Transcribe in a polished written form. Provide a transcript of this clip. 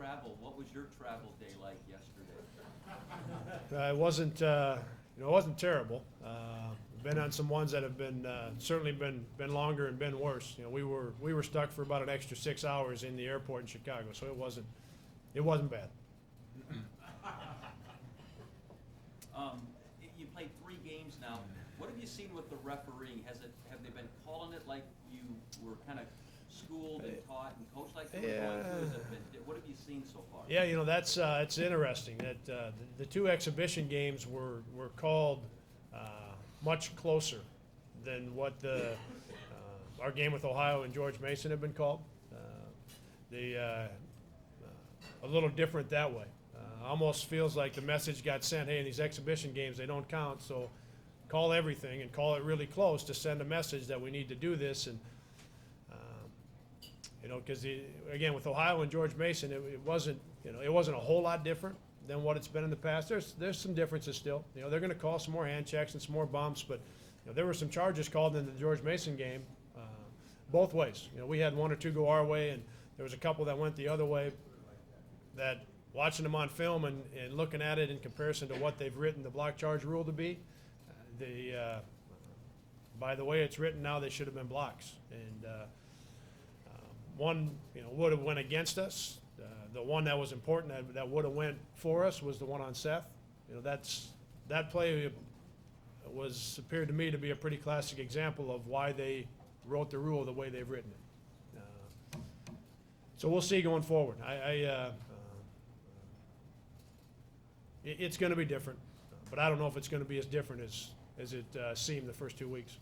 travel. What was your travel day like yesterday? It wasn't, it wasn't terrible. Been on some ones that have been certainly been longer and been worse. We were stuck for about an extra 6 hours in the airport in Chicago, so it wasn't bad. You played 3 games now. What have you seen with the refereeing? Have they been calling it like you were kind of schooled and taught and coached like they were going through? What have you seen so far? Yeah, that's it's interesting that the 2 exhibition games were called much closer than what our game with Ohio and George Mason have been called. A little different that way. Almost feels like the message got sent, hey, in these exhibition games they don't count, so call everything and call it really close to send a message that we need to do this. And because again with Ohio and George Mason, it wasn't a whole lot different than what it's been in the past. There's some differences still. They're going to call some more hand checks and some more bumps, but there were some charges called in the George Mason game both ways. We had 1 or 2 go our way, and there was a couple that went the other way. That watching them on film and looking at it in comparison to what they've written the block charge rule to be, by the way it's written now, they should have been blocks. And one would have went against us. The one that was important that would have went for us was the one on Seth. That play appeared to me to be a pretty classic example of why they wrote the rule the way they've written it. So we'll see going forward. It's going to be different, but I don't know if it's going to be as different as it seemed the first 2 weeks.